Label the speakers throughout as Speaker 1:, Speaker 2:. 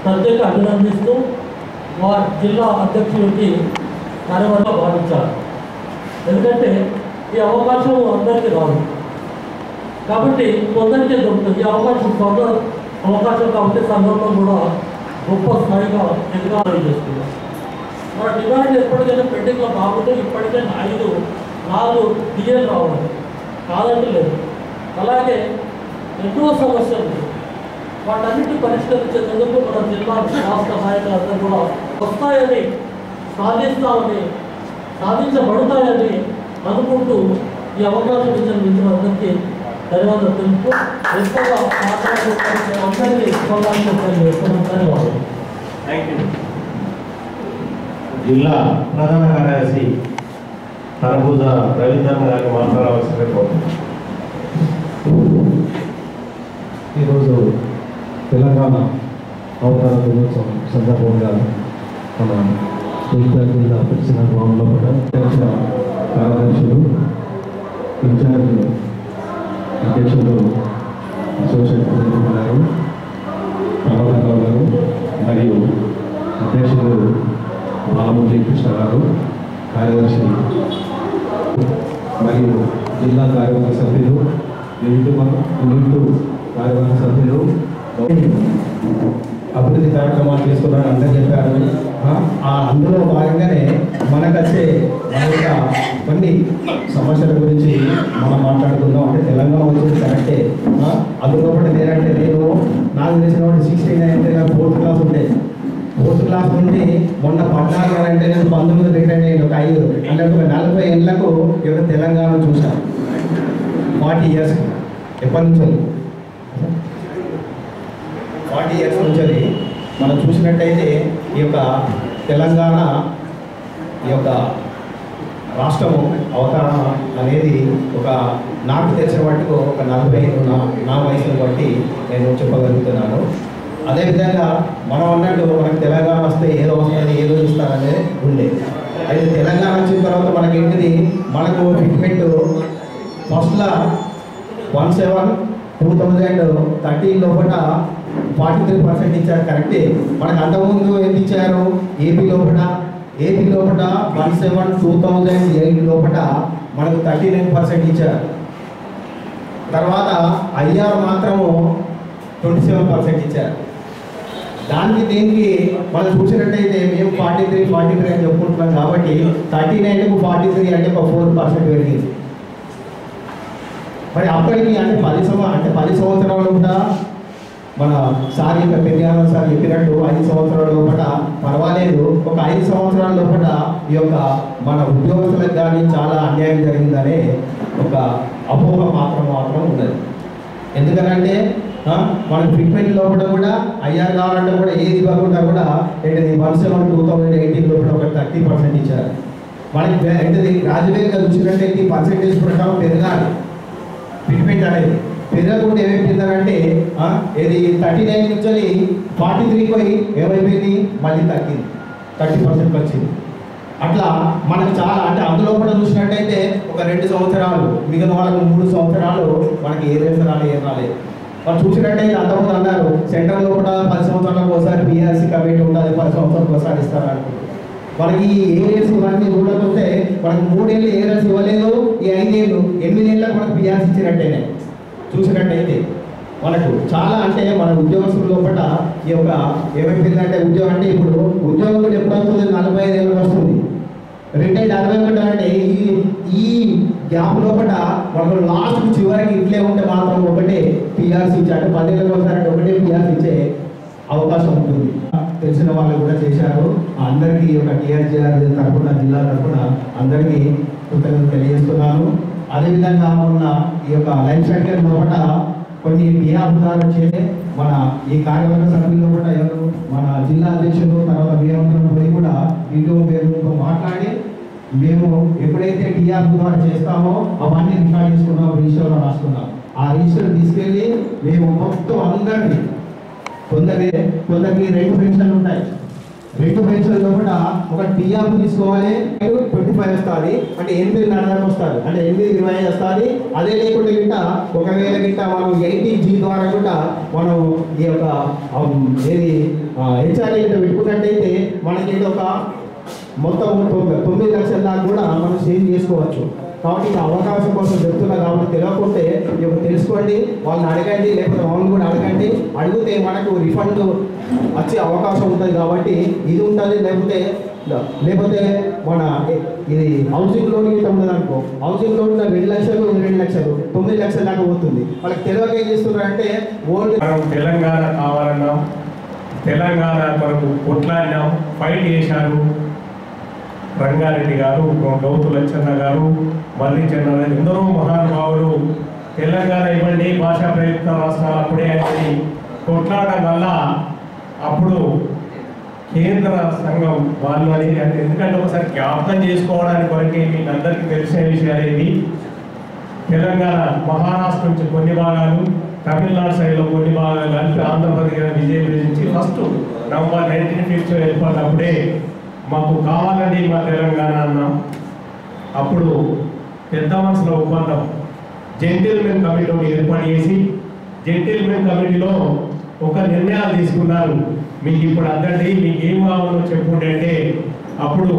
Speaker 1: ప్రత్యేక అభినందిస్తూ వారి జిల్లా అధ్యక్షుడికి కార్యవర్గంగా భావించారు. ఎందుకంటే ఈ అవకాశం అందరికీ రాదు కాబట్టి కొందరికే దొరుకుతుంది. ఈ అవకాశం కాబట్టి సంఘంలో కూడా గొప్ప స్థాయిగా ఎదురాలు చేస్తున్నారు. మన డిమాండ్ ఎప్పటికైనా పెండింగ్లో బాగుంటే ఇప్పటికే 4 డిఏలు రావాలి కాదంటే లేదు. అలాగే ఎన్నో సమస్యలు వాటన్నిటి పరిష్కరించేందుకు మన జిల్లా రాష్ట్ర నాయకులందరూ కూడా వస్తాయని సాధించబడతాయని అనుకుంటూ ఈ అవకాశం ఇచ్చిన అందరికీ ధన్యవాదాలు తెలుపుతూ ఎక్కువగా అందరికీ ధన్యవాదాలు.
Speaker 2: జిల్లా ప్రధాన కార్యదర్శి తరబూజ రవీంద్రన్ గారికి మాట్లాడవలసిందే కోరుతున్నాను.
Speaker 3: ఈరోజు తెలంగాణ అవతార దినోత్సవం సందర్భంగా మన జగిత్యాల జిల్లా ప్రెసిడెంట్ భవన్లో కూడా కార్యదర్శులు ఇన్ఛార్జ్ అధ్యక్షులు అసోసియేట్ ప్రెసిడెంట్ గారు ప్రభాకర్ గారు మరియు అధ్యక్షులు బాలమురళీ కృష్ణ గారు కార్యదర్శి మరియు జిల్లా కార్యవర్గ సభ్యులు యూనిట్ కార్యవర్గ సభ్యులు అభివృద్ధి కార్యక్రమాలు తీసుకున్నారని అందరూ చెప్పారు. అందులో భాగంగానే మనకు వచ్చే మన యొక్క కొన్ని సమస్యల గురించి మనం మాట్లాడుకుందాం. అంటే తెలంగాణ వచ్చేది కరెక్టే. అందులో ఒకటి నేనంటే నాకు తెలిసిన 69 అంటే నాకు 4th క్లాస్ ఉండేది. 4th క్లాస్ నుండి మొన్న 14 అంటే నేను 19 రిటైర్ అయ్యాను. ఒక 5 అంటే ఒక 40 ఏళ్లకు ఎవరు తెలంగాణ చూశాను. 40 ఇయర్స్ ఎప్పటి నుంచో 40 ఇయర్స్ నుంచి మనం చూసినట్టయితే ఈ యొక్క తెలంగాణ ఈ యొక్క రాష్ట్రము అవతరణ అనేది ఒక నాకు తెలిసిన మట్టుకు ఒక 45 నా వయసును బట్టి నేను చెప్పగలుగుతున్నాను. అదేవిధంగా మనం అన్నట్టు మనకు తెలంగాణ వస్తే ఏదో వస్తుంది ఏదో ఇస్తారనేది ఉండేది. అయితే తెలంగాణ వచ్చిన తర్వాత మనకేంటిది మనకు ఫిట్మెంట్ ఫస్ట్లో 2013 లోపల 43% ఇచ్చారు. కరెక్టే. మనకు అంతకుముందు ఎంత ఇచ్చారు? ఏపీ లోపల 2008 లోపల మనకు 39% ఇచ్చారు. తర్వాత ఐఆర్ మాత్రము 27% ఇచ్చారు. దానికి దీనికి మనం చూసినట్టయితే మేము 43 అని చెప్పుకుంటున్నాం కాబట్టి 39కు 43 అంటే ఒక 4% పెరిగింది. మరి అప్పటికి అంటే 10 సంవత్సరాల కూడా మన సార్ యొక్క పెరియాన సార్ చెప్పినట్టు 5 సంవత్సరాల లోపల పర్వాలేదు. ఒక 5 సంవత్సరాల లోపల ఈ యొక్క మన ఉద్యోగస్తులకు కానీ చాలా అన్యాయం జరిగిందనే ఒక అపోహ మాత్రం ఉన్నది. ఎందుకనంటే మన ఫిట్మెంట్ లోపల కూడా ఐఆర్ కావాలంటే కూడా ఏది ఇవ్వకుండా కూడా ఏంటిది 2018 లోపల ఒక 30% ఇచ్చారు. మనకి ఏంటిది రాజకీయంగా చూసినట్టయితే పర్సెంటేజ్ ప్రకారం పెరగాలి. ఫిట్మెంట్ అనేది పెరగకుండా ఏమైపోయిందంటే ఇది 39 నుంచి 43 పోయి ఏమైపోయింది మళ్ళీ తగ్గింది, 30% వచ్చింది. అట్లా మనకు చాలా అంటే అందులో కూడా చూసినట్టయితే ఒక 2 సంవత్సరాలు మిగిలిన వాళ్ళకు 3 సంవత్సరాలు మనకి ఏ రేసరాలు ఏం రాలేదు. మనం చూసినట్టయితే అంతకుముందు అన్నారు సెంట్రల్లో కూడా 10 సంవత్సరాలకు ఒకసారి బీఆర్సీ కమిటీ ఉంటుంది, 10 సంవత్సరాలకు ఒకసారి ఇస్తారు అనుకుంటున్నారు. మనకి ఈ ఏరియాస్ ఇవన్నీ చూడకపోతే మనకు 3 ఏళ్ళు ఏరియాస్ ఇవ్వలేదు. ఈ 5 ఏళ్ళు 8 ఏళ్ళకి మనకు బీఆర్సీ ఇచ్చినట్టేనే చూసినట్టయితే మనకు చాలా అంటే మన ఉద్యోగస్తుల లోపల ఈ యొక్క ఏమైపోయిందంటే ఉద్యోగం అంటే ఇప్పుడు ఉద్యోగం కూడా ఎప్పుడు వస్తుంది? 45 ఏళ్ళకి వస్తుంది. రిటైర్డ్ 61 అంటే ఈ గ్యాప్ లోపల మనకు లాస్ట్ చివరికి ఇట్లే ఉంటే మాత్రం ఒకటే పిఆర్సీ ఇచ్చే అంటే 10 ఏళ్ళకి ఒకసారి ఒకటే పిఆర్సీ ఇచ్చే అవకాశం ఉంటుంది. తెలిసిన వాళ్ళు కూడా చేశారు. అందరికీ ఈ యొక్క టీఆర్జీఆర్ తరఫున జిల్లా తరఫున అందరికీ కృతజ్ఞతలు తెలియజేస్తున్నాను. అదేవిధంగా ఉన్న ఈ యొక్క లైఫ్ సైకిల్ లోపల కొన్ని నియామకాలు చేసే మన ఈ కార్యవర్గ సభ్యుల్లో కూడా ఎవరు మన జిల్లా అధ్యక్షులు తర్వాత వీరందరం పోయి కూడా వీళ్ళతో మాట్లాడి మేము ఎప్పుడైతే టీఆర్ ద్వారా చేస్తామో అవన్నీ రికార్డ్ చేసుకున్నాం, రిజిస్టర్లో రాసుకున్నాం. ఆ రిజిస్టర్ తీసుకెళ్ళి మేము మొత్తం అందరినీ కొందరికి 2 పెన్షన్లు ఉంటాయి. 2 పరీక్షల లోపల ఒక టీఆప్ తీసుకోవాలి, 25 వస్తుంది అంటే 8 వస్తుంది, అంటే 8-25 వస్తుంది. అదే లేకుండా గిట్ట ఒకవేళ గిట్ట మనం 80G ద్వారా కూడా మనం ఈ యొక్క ఏది హెచ్ఆర్ఏ పెట్టుకున్నట్టయితే మనకి ఒక మొత్తం 9 లక్షల దాకా కూడా మనం సేవ్ చేసుకోవచ్చు. కాబట్టి ఈ అవకాశం కోసం చెప్తున్నా కాబట్టి తెలియకుంటే ఇప్పుడు తెలుసుకోండి, వాళ్ళని అడగండి, లేకపోతే వాళ్ళని కూడా అడగండి. అడిగితే మనకు రిఫండ్ వచ్చే అవకాశం ఉంటుంది. కాబట్టి ఇది ఉంటుంది. లేకపోతే మన ఇది హౌసింగ్ లోన్ గిట్ట ఉన్నది అనుకో, హౌసింగ్ లోన్ 2 లక్షలు 9 లక్షల దాకా పోతుంది. వాళ్ళకి తెలియక ఏం చేస్తున్నారంటే ఓల్డ్
Speaker 2: తెలంగాణ కావాలన్నాం, తెలంగాణ కొరకు కొట్లాడినాం, ఫైట్ చేశారు రంగారెడ్డి గారు, గౌతు లచ్చన్న గారు, మల్లి చెన్న గారు, ఎందరో మహానుభావులు తెలంగాణ ఇవ్వండి భాషా ప్రయుక్త రాష్ట్రాలు అప్పుడే అనేది కొట్లాడడం వల్ల అప్పుడు కేంద్ర సంఘం వాళ్ళు అనేది ఎందుకంటే ఒకసారి జ్ఞాపకం చేసుకోవడానికి కొరకే మీకు అందరికీ తెలిసిన విషయాలు ఏది, తెలంగాణ మహారాష్ట్ర నుంచి కొన్ని భాగాలు, తమిళనాడు సైడ్లో కొన్ని భాగాలు కలిపి ఆంధ్రప్రదేశ్ విజయనగరం ఫస్ట్ నవంబర్ 1950 వెళ్ళిపోయినప్పుడే మాకు కావాలని మా తెలంగాణ అన్నాం. అప్పుడు పెద్ద మనసులో ఒప్పందం జెంటిల్మెన్ కమిటీని ఏర్పాటు చేసి జెంటిల్మెన్ కమిటీలో ఒక నిర్ణయాలు తీసుకున్నారు. మీకు ఇప్పుడు అందండి, మీకు ఏం కావాలో చెప్పుకుంటే అంటే అప్పుడు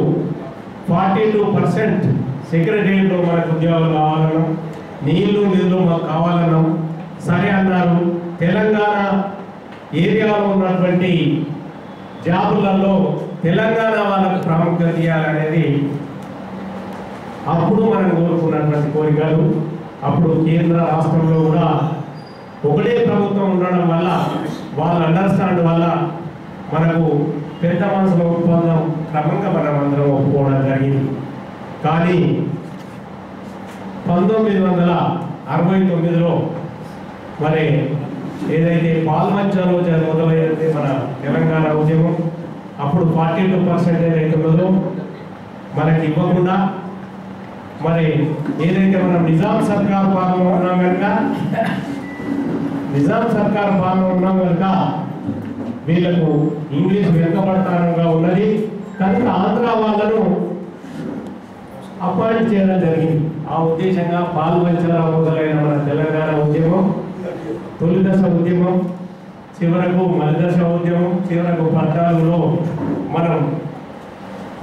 Speaker 2: 42% సెక్రటరీలో మనకు ఉద్యోగాలు కావాలన్నాం, నిధులు మాకు కావాలన్నాం. సరే అన్నారు. తెలంగాణ ఏరియాలో ఉన్నటువంటి జాబులలో తెలంగాణ వాళ్ళకు ప్రాముఖ్యత ఇవ్వాలనేది అప్పుడు మనం కోరుకున్నటువంటి కోరికలు. అప్పుడు కేంద్ర రాష్ట్రంలో కూడా ఒకటే ప్రభుత్వం ఉండడం వల్ల వాళ్ళ అండర్స్టాండ్ వల్ల మనకు పెద్ద మనసులో ఒప్పందం క్రమంగా మనం అందరం ఒప్పుకోవడం జరిగింది. కానీ 1969లో మరి ఏదైతే పాల్మంచలో మొదలైతే మన తెలంగాణ ఉద్యమం అప్పుడు 42% ఏదైతే ఉన్నదో మనకి ఇవ్వకుండా మరి ఏదైతే మనం నిజాం సర్కార్ పాలన ఉన్నాం కనుక వీళ్ళకు ఇంగ్లీష్ వెనుకబడతానంగా ఉన్నది కనుక ఆంధ్ర వాళ్ళను అపాయింట్ చేయడం జరిగింది. ఆ ఉద్దేశంగా పాల్వంచలో మొదలైన మన తెలంగాణ ఉద్యమం తొలి దశ ఉద్యమం చివరకు మధ్యదశ ఉద్యమం చివరకు 14లో మనం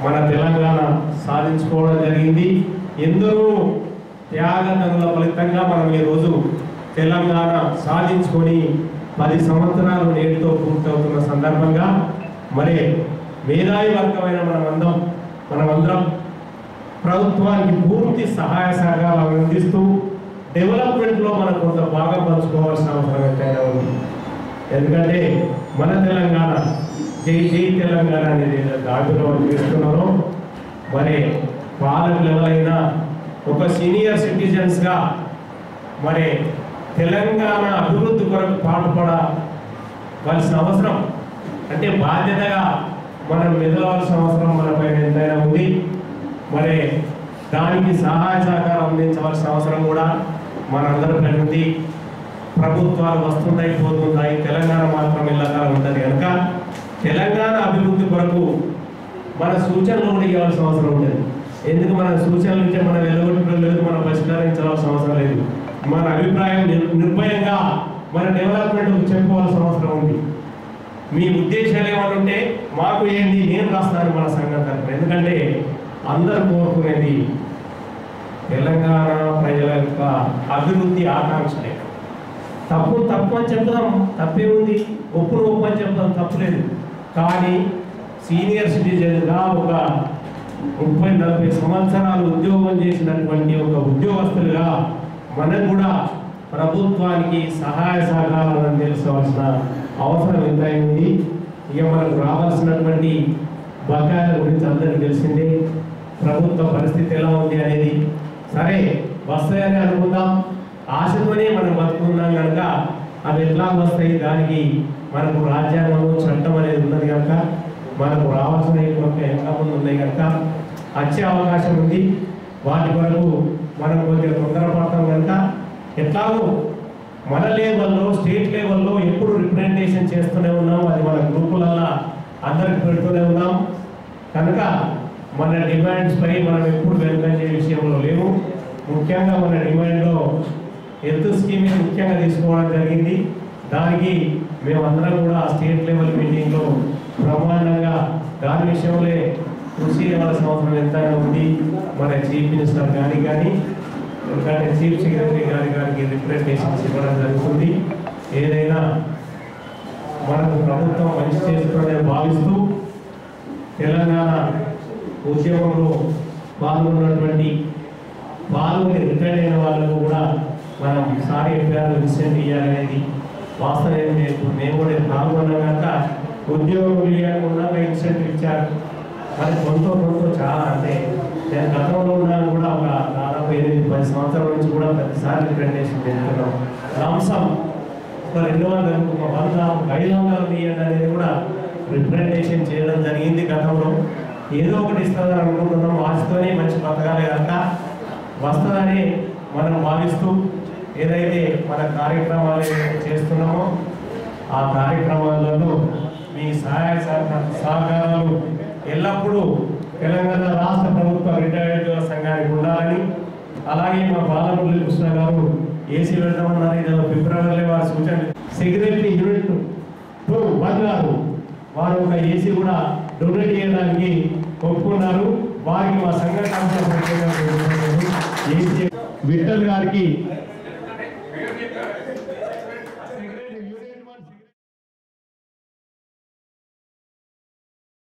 Speaker 2: మన తెలంగాణ సాధించుకోవడం జరిగింది. ఎందరో త్యాగతనుల ఫలితంగా మనం ఈరోజు తెలంగాణ సాధించుకొని 10 సంవత్సరాలు నేటితో పూర్తవుతున్న సందర్భంగా మరి మేధావి వర్గమైన మనమందరం ప్రభుత్వానికి పూర్తి సహాయ సహకారాలు అందిస్తూ డెవలప్మెంట్లో మనం కొంత భాగం పంచుకోవాల్సిన అవసరం ఎంతైనా ఉంది. ఎందుకంటే మన తెలంగాణ జై జై తెలంగాణ అనేది ఆవిర్భావం చేస్తున్నారో మరి పాలకులు ఎవరైనా ఒక సీనియర్ సిటిజన్స్గా మరి తెలంగాణ అభివృద్ధి కొరకు పాటుపడవలసిన అవసరం అంటే బాధ్యతగా మనం మెదలవలసిన అవసరం మన పైన ఎంతైనా ఉంది. మరి దానికి సహాయ సహకారం అందించవలసిన అవసరం కూడా మనందరిపై ఉంది. ప్రభుత్వాలు వస్తుంటాయి పోతుంటాయి, తెలంగాణ మాత్రం ఇళ్ళకాలం ఉంటుంది కనుక తెలంగాణ అభివృద్ధి కొరకు మన సూచనలు కూడా ఇవ్వాల్సిన అవసరం ఉంటుంది. ఎందుకు మన సూచనలు ఇచ్చే మనం వెలువట్టడం లేదు, మనం పరిష్కరించాల్సిన అవసరం లేదు. మన అభిప్రాయం నిర్భయంగా మన డెవలప్మెంట్ చెప్పుకోవాల్సిన అవసరం ఉంది. మీ ఉద్దేశాలు ఏమంటుంటే మాకు ఏంటి నేను రాస్తాను మన సంఘం తరఫున. ఎందుకంటే అందరూ కోరుకునేది తెలంగాణ ప్రజల యొక్క అభివృద్ధి ఆకాంక్షలే. తప్పు అని చెప్తాం, తప్పే ఉంది. ఒప్పు అని చెప్తాం, తప్పులేదు. కానీ సీనియర్ సిటిజన్గా ఒక 30-40 సంవత్సరాలు ఉద్యోగం చేసినటువంటి ఒక ఉద్యోగస్తులుగా మనం కూడా ప్రభుత్వానికి సహాయ సహకారాలను అందించవలసిన అవసరం ఎంతైంది. ఇక మనకు రావాల్సినటువంటి బకాయిల గురించి అందరికీ తెలిసిందే. ప్రభుత్వ పరిస్థితి ఎలా ఉంది అనేది సరే వస్తాయని అనుకుందాం, ఆశతోనే మనం బతుకున్నాం కనుక అవి ఎట్లా వస్తాయి, దానికి మనకు రాజ్యాంగము చట్టం అనేది ఉన్నది కనుక మనకు రావాల్సిన ఇంకా ముందు ఉన్నాయి కనుక వచ్చే అవకాశం ఉంది. వాటి వరకు మనం కొద్దిగా తొందరపడతాం కనుక ఎట్లాగో మన లెవెల్లో స్టేట్ లెవెల్లో ఎప్పుడు రిప్రజెంటేషన్ చేస్తూనే ఉన్నాం. అది మన గ్రూపులలో అందరికి పెడుతూనే ఉన్నాం. కనుక మన డిమాండ్స్ పై మనం ఎప్పుడు వెనుకంజే విషయంలో లేవు. ముఖ్యంగా మన డిమాండ్లో హెల్త్ స్కీమ్ ముఖ్యంగా తీసుకోవడం జరిగింది. దానికి మేమందరం కూడా స్టేట్ లెవెల్ మీటింగ్లో బ్రహ్మాండంగా దాని విషయంలో కృషి ఇవ్వాల్సిన అవసరం ఎంతైనా ఉంది. మన చీఫ్ మినిస్టర్ కానీ చీఫ్ సెక్రటరీ గారికి రిప్రజెంటేషన్స్ ఇవ్వడం జరుగుతుంది. ఏదైనా మనకు ప్రభుత్వం మంచి చేస్తుందని భావిస్తూ తెలంగాణ ఉద్యమంలో పాల్గొన్నటువంటి రిటైర్ అయిన వాళ్ళకు కూడా మనం సారీ ఎఫ్ఐఆర్ ఇన్సెంట్ ఇవ్వాలనేది వాస్తవం. మేము కూడా పాల్గొన్నాం కనుక ఉద్యోగం ఇవ్వకుండా ఇన్సెంట్ ఇచ్చారు. మరి కొంత చాలా అంటే నేను గతంలో ఉన్నాను కూడా ఒక దాదాపు 8-10 సంవత్సరాల నుంచి కూడా ప్రతిసారి రిప్రజెంటేషన్ చేస్తున్నాం. లంసం ఒక 200 500 ఇవ్వండి అనేది కూడా రిప్రజెంటేషన్ చేయడం జరిగింది. గతంలో ఏదో ఒకటి ఇస్తుందని అనుకుంటున్నాం. వాస్తవనే మంచి పథకాలే కనుక వస్తుందని మనం భావిస్తూ ఏదైతే మన కార్యక్రమాలు చేస్తున్నామో ఆ కార్యక్రమాలలో మీ సహాయ సహకారాలు ఎల్లప్పుడూ తెలంగాణ రాష్ట్ర ప్రభుత్వ రిటైర్డ్ సంఘానికి ఉండాలని, అలాగే మా బాలమురళీ కృష్ణ గారు ఏసీ పెడతామన్నారు. ఇది ఫిబ్రవరిలో వారి సూచన. సెక్రటరీ యూనిట్ 2 గారు వారు ఒక ఏసీ కూడా డొనేట్ చేయడానికి ఒప్పుకున్నారు. వారికి మా సంఘ విఠల్ గారికి